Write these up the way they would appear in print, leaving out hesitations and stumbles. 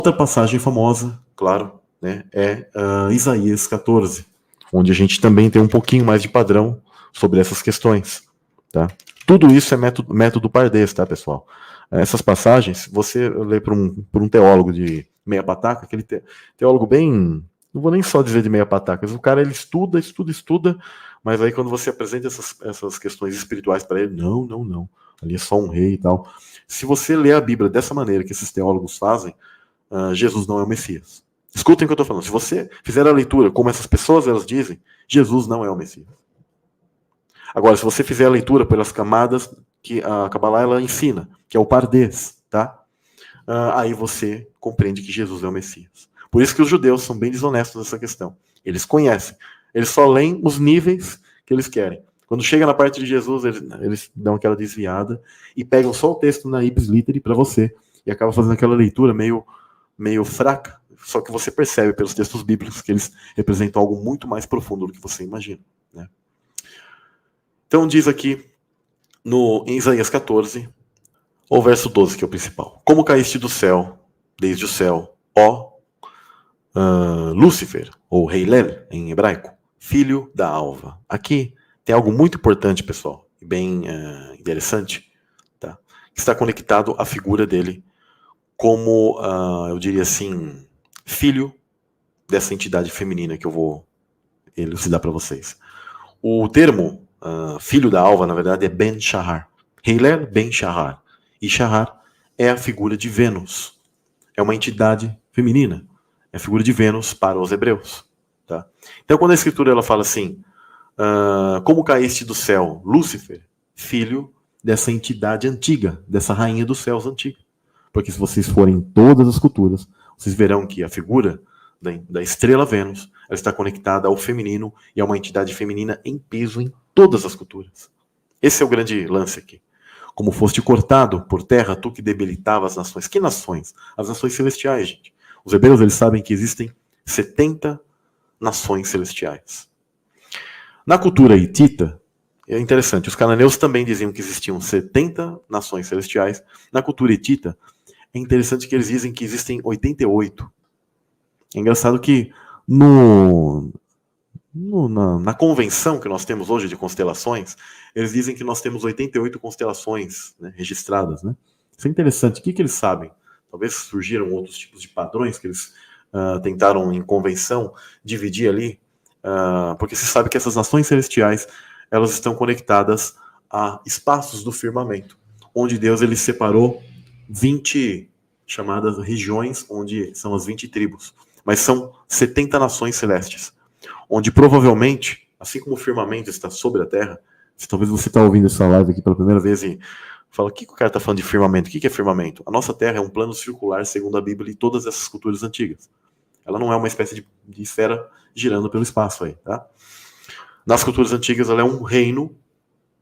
Outra passagem famosa, claro, né, é Isaías 14, onde a gente também tem um pouquinho mais de padrão sobre essas questões. Tá? Tudo isso é método Pardês, tá, pessoal? Essas passagens, você lê por um teólogo de meia pataca, aquele teólogo bem, não vou nem só dizer de meia pataca, o cara ele estuda, mas aí quando você apresenta essas questões espirituais para ele, não, ali é só um rei e tal. Se você lê a Bíblia dessa maneira que esses teólogos fazem, Jesus não é o Messias. Escutem o que eu estou falando. Se você fizer a leitura como essas pessoas elas dizem, Jesus não é o Messias. Agora, se você fizer a leitura pelas camadas que a Kabbalah ela ensina, que é o Pardês, tá? Aí você compreende que Jesus é o Messias. Por isso que os judeus são bem desonestos nessa questão. Eles conhecem. Eles só leem os níveis que eles querem. Quando chega na parte de Jesus, eles dão aquela desviada e pegam só o texto na ipsis literi para você. E acaba fazendo aquela leitura meio fraca. Só que você percebe pelos textos bíblicos que eles representam algo muito mais profundo do que você imagina. Né? Então diz aqui em Isaías 14, o verso 12, que é o principal. Como caíste do céu, desde o céu, ó Lúcifer, ou Heilel em hebraico, filho da alva. Aqui tem algo muito importante, pessoal, e bem interessante, tá? Que está conectado à figura dele como, eu diria assim, filho dessa entidade feminina que eu vou elucidar para vocês. O termo filho da alva, na verdade, é Ben Shahar. Heilel Ben Shahar. E Shahar é a figura de Vênus. É uma entidade feminina. É a figura de Vênus para os hebreus. Tá? Então, quando a escritura ela fala assim, como caíste do céu, Lúcifer, filho dessa entidade antiga, dessa rainha dos céus antiga. Porque se vocês forem em todas as culturas, vocês verão que a figura da estrela Vênus ela está conectada ao feminino e a uma entidade feminina em peso em todas as culturas. Esse é o grande lance aqui. Como foste cortado por terra, tu que debilitava as nações. Que nações? As nações celestiais, gente. Os hebreus eles sabem que existem 70 nações celestiais. Na cultura hitita, é interessante, os cananeus também diziam que existiam 70 nações celestiais. Na cultura hitita, é interessante que eles dizem que existem 88. É engraçado que na convenção que nós temos hoje de constelações, eles dizem que nós temos 88 constelações, né, registradas. Né? Isso é interessante. O que eles sabem? Talvez surgiram outros tipos de padrões que eles tentaram, em convenção, dividir ali, porque se sabe que essas nações celestiais elas estão conectadas a espaços do firmamento, onde Deus ele separou 20 chamadas regiões, onde são as 20 tribos. Mas são 70 nações celestes, onde provavelmente, assim como o firmamento está sobre a Terra, talvez você está ouvindo essa live aqui pela primeira vez e fala, o que o cara está falando de firmamento? O que é firmamento? A nossa Terra é um plano circular, segundo a Bíblia e todas essas culturas antigas. Ela não é uma espécie de esfera girando pelo espaço aí, tá? Nas culturas antigas, ela é um reino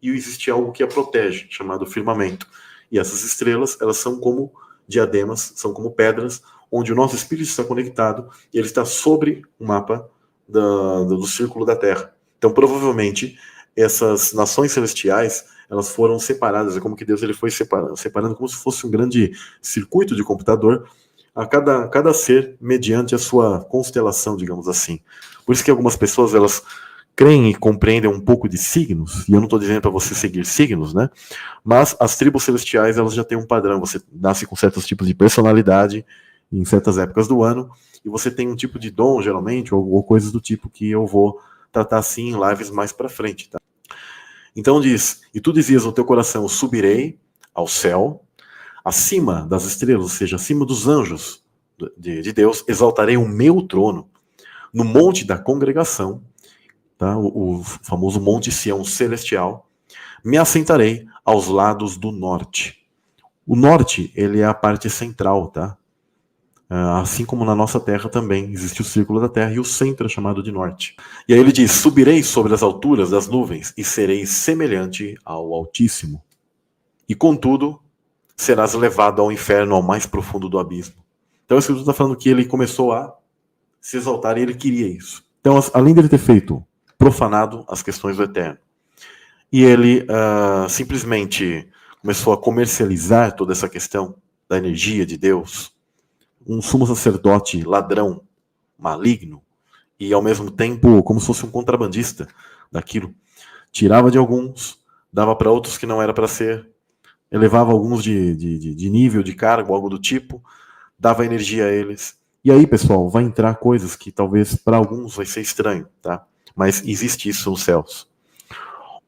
e existe algo que a protege, chamado firmamento. E essas estrelas, elas são como diademas, são como pedras, onde o nosso espírito está conectado e ele está sobre o mapa do círculo da Terra. Então, provavelmente, essas nações celestiais, elas foram separadas, é como que Deus ele foi separando como se fosse um grande circuito de computador, a cada ser mediante a sua constelação, digamos assim. Por isso que algumas pessoas, elas creem e compreendem um pouco de signos, e eu não estou dizendo para você seguir signos, né? Mas as tribos celestiais, elas já têm um padrão, você nasce com certos tipos de personalidade em certas épocas do ano, e você tem um tipo de dom, geralmente, ou coisas do tipo que eu vou tratar assim em lives mais para frente, tá? Então diz, e tu dizias no teu coração, subirei ao céu, acima das estrelas, ou seja, acima dos anjos de Deus, exaltarei o meu trono, no monte da congregação, tá? O famoso Monte Sião celestial, me assentarei aos lados do norte. O norte, ele é a parte central, tá? Assim como na nossa terra também existe o círculo da terra e o centro é chamado de norte. E aí ele diz, subirei sobre as alturas das nuvens e serei semelhante ao Altíssimo. E contudo, serás levado ao inferno, ao mais profundo do abismo. Então o Escritor está falando que ele começou a se exaltar e ele queria isso. Então, além dele ter feito profanado as questões do eterno, e ele simplesmente começou a comercializar toda essa questão da energia de Deus, um sumo sacerdote ladrão, maligno, e ao mesmo tempo como se fosse um contrabandista daquilo. Tirava de alguns, dava para outros que não era para ser, elevava alguns de nível, de cargo, algo do tipo, dava energia a eles. E aí, pessoal, vai entrar coisas que talvez para alguns vai ser estranho, tá? Mas existe isso nos céus.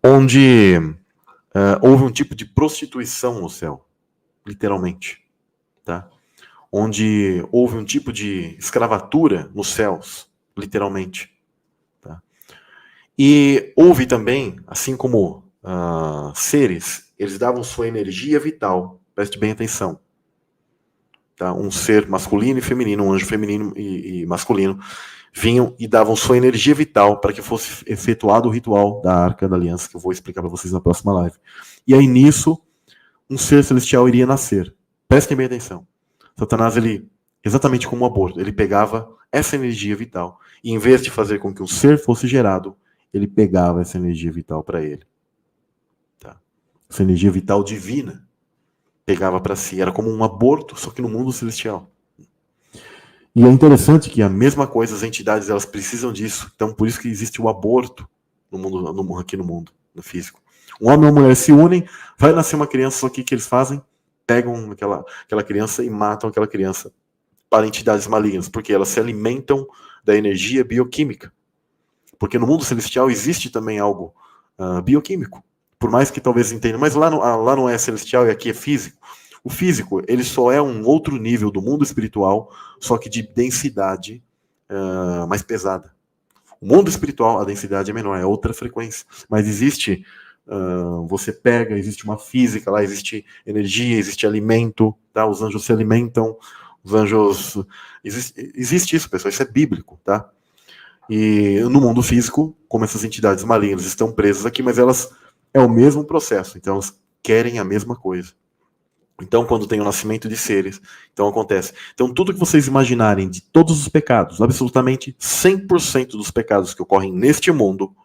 Onde houve um tipo de prostituição no céu, literalmente, tá? Onde houve um tipo de escravatura nos céus, literalmente. Tá? E houve também, assim como seres, eles davam sua energia vital, preste bem atenção, tá? Um ser masculino e feminino, um anjo feminino e masculino, vinham e davam sua energia vital para que fosse efetuado o ritual da Arca da Aliança, que eu vou explicar para vocês na próxima live. E aí nisso, um ser celestial iria nascer. Prestem bem atenção. Satanás, ele, exatamente como o aborto, ele pegava essa energia vital e em vez de fazer com que um ser fosse gerado, ele pegava essa energia vital para ele. Tá? Essa energia vital divina pegava para si. Era como um aborto, só que no mundo celestial. E é interessante que a mesma coisa, as entidades, elas precisam disso. Então, por isso que existe o aborto no mundo, aqui no mundo, no físico. Um homem e uma mulher se unem, vai nascer uma criança, só que o que eles fazem? Pegam aquela criança e matam aquela criança para entidades malignas, porque elas se alimentam da energia bioquímica. Porque no mundo celestial existe também algo bioquímico. Por mais que talvez entendam, mas lá não é celestial e aqui é físico. O físico, ele só é um outro nível do mundo espiritual, só que de densidade mais pesada. O mundo espiritual, a densidade é menor, é outra frequência. Mas existe, você pega, existe uma física lá, existe energia, existe alimento, tá? Os anjos se alimentam, os anjos... Existe isso, pessoal, isso é bíblico, tá? E no mundo físico, como essas entidades malignas estão presas aqui, mas elas é o mesmo processo, então elas querem a mesma coisa. Então, quando tem o nascimento de seres, então acontece. Então, tudo que vocês imaginarem de todos os pecados, absolutamente 100% dos pecados que ocorrem neste mundo,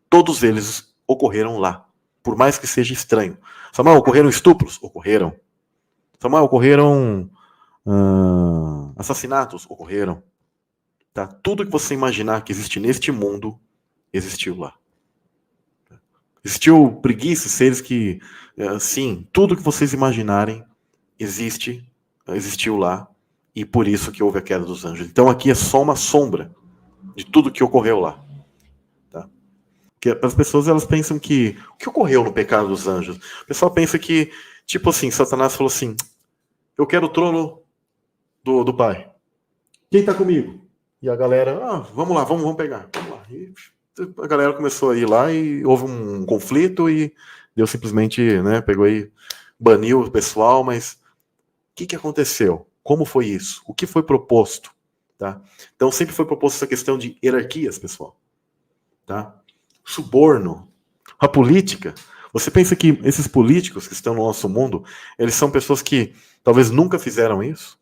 todos eles ocorreram lá. Por mais que seja estranho. Samuel, ocorreram estupros? Ocorreram. Samuel, ocorreram assassinatos? Ocorreram. Tá? Tudo que você imaginar que existe neste mundo, existiu lá. Existiu preguiça, seres que, sim, tudo que vocês imaginarem existiu lá, e por isso que houve a queda dos anjos. Então aqui é só uma sombra de tudo que ocorreu lá. Tá? Porque as pessoas, elas pensam que, o que ocorreu no pecado dos anjos? O pessoal pensa que, tipo assim, Satanás falou assim, eu quero o trono do Pai. Quem está comigo? E a galera, vamos lá, vamos pegar. Vamos lá. E a galera começou a ir lá e houve um conflito e Deus simplesmente, né, pegou aí, baniu o pessoal, mas o que aconteceu? Como foi isso? O que foi proposto? Tá? Então sempre foi proposto essa questão de hierarquias, pessoal. Tá? Suborno, a política. Você pensa que esses políticos que estão no nosso mundo, eles são pessoas que talvez nunca fizeram isso?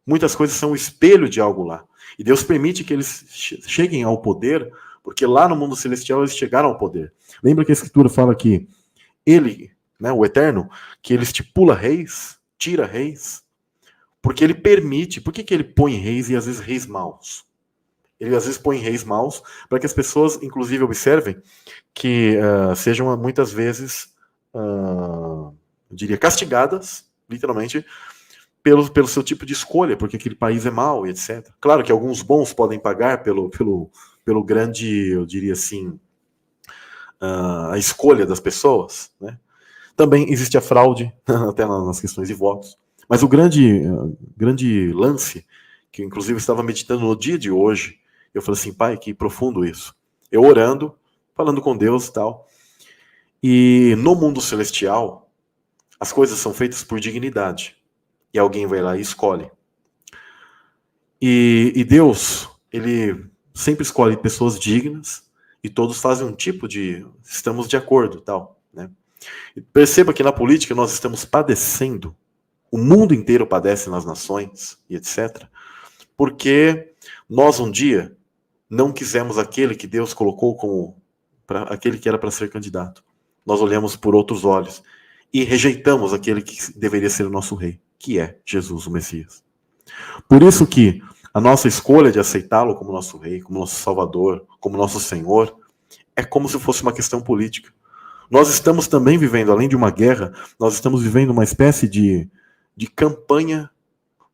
Muitas coisas são o espelho de algo lá. E Deus permite que eles cheguem ao poder, porque lá no mundo celestial eles chegaram ao poder. Lembra que a Escritura fala que ele, né, o Eterno, que ele estipula reis, tira reis, porque ele permite. Por que ele põe reis e às vezes reis maus? Ele às vezes põe reis maus para que as pessoas, inclusive, observem que sejam muitas vezes, eu diria, castigadas, literalmente, pelo seu tipo de escolha, porque aquele país é mau e etc. Claro que alguns bons podem pagar pelo grande, eu diria assim, a escolha das pessoas, né? Também existe a fraude, até nas questões de votos. Mas o grande lance, que eu inclusive estava meditando no dia de hoje, eu falei assim, pai, que profundo isso. Eu orando, falando com Deus e tal. E no mundo celestial, as coisas são feitas por dignidade. E alguém vai lá e escolhe. E Deus, ele sempre escolhe pessoas dignas e todos fazem um tipo de... estamos de acordo, tal, né? E perceba que na política nós estamos padecendo, o mundo inteiro padece nas nações e etc. Porque nós um dia não quisemos aquele que Deus colocou como aquele que era para ser candidato. Nós olhamos por outros olhos e rejeitamos aquele que deveria ser o nosso rei, que é Jesus, o Messias. Por isso que a nossa escolha de aceitá-lo como nosso rei, como nosso salvador, como nosso senhor, é como se fosse uma questão política. Nós estamos também vivendo, além de uma guerra, nós estamos vivendo uma espécie de campanha,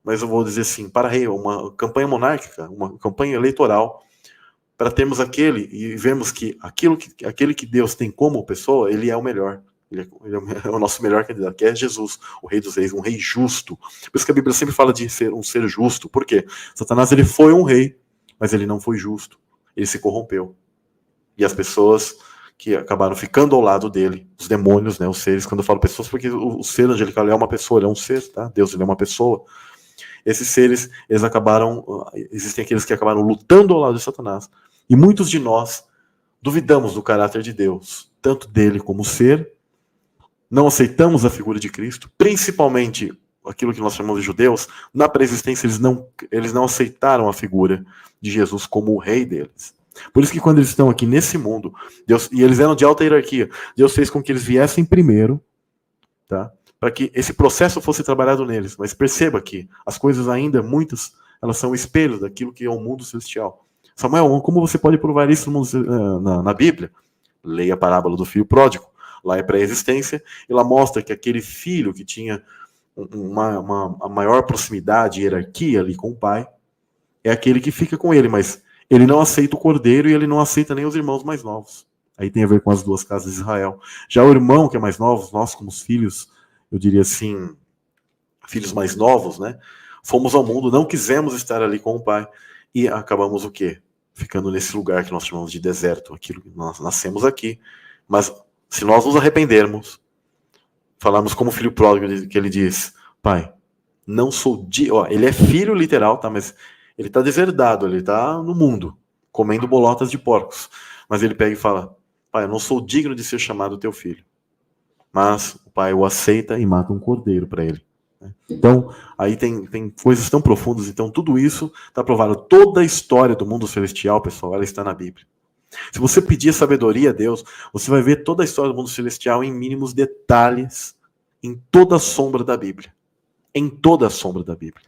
mas eu vou dizer assim, para rei, uma campanha monárquica, uma campanha eleitoral, para termos aquele, e vemos que aquele que Deus tem como pessoa, ele é o melhor. Ele é o nosso melhor candidato, que é Jesus, o Rei dos Reis, um rei justo. Por isso que a Bíblia sempre fala de ser um ser justo. Por quê? Satanás, ele foi um rei, mas ele não foi justo. Ele se corrompeu. E as pessoas que acabaram ficando ao lado dele, os demônios, né, os seres, quando eu falo pessoas, porque o ser angelical ele é uma pessoa, ele é um ser, tá? Deus, ele é uma pessoa. Esses seres, eles acabaram, existem aqueles que acabaram lutando ao lado de Satanás. E muitos de nós duvidamos do caráter de Deus, tanto dele como ser, não aceitamos a figura de Cristo, principalmente aquilo que nós chamamos de judeus, na pré-existência eles não aceitaram a figura de Jesus como o rei deles. Por isso que quando eles estão aqui nesse mundo, Deus, e eles eram de alta hierarquia, Deus fez com que eles viessem primeiro, tá? Para que esse processo fosse trabalhado neles. Mas perceba que as coisas ainda, muitas, elas são espelhos daquilo que é o mundo celestial. Samuel, como você pode provar isso na Bíblia? Leia a parábola do filho pródigo. Lá é pré-existência, e lá mostra que aquele filho que tinha uma maior proximidade, hierarquia ali com o pai, é aquele que fica com ele, mas ele não aceita o cordeiro e ele não aceita nem os irmãos mais novos. Aí tem a ver com as duas casas de Israel. Já o irmão que é mais novo, nós como os filhos, eu diria assim, filhos mais novos, né? Fomos ao mundo, não quisemos estar ali com o pai e acabamos o quê? Ficando nesse lugar que nós chamamos de deserto. Aquilo que nós nascemos aqui, mas se nós nos arrependermos, falarmos como o filho pródigo que ele diz, pai, não sou ele é filho literal, tá? Mas ele está deserdado, ele está no mundo, comendo bolotas de porcos. Mas ele pega e fala, pai, eu não sou digno de ser chamado teu filho. Mas o pai o aceita e mata um cordeiro para ele. Então, aí tem coisas tão profundas. Então, tudo isso está provado. Toda a história do mundo celestial, pessoal, ela está na Bíblia. Se você pedir sabedoria a Deus, você vai ver toda a história do mundo celestial em mínimos detalhes, em toda a sombra da Bíblia. Em toda a sombra da Bíblia.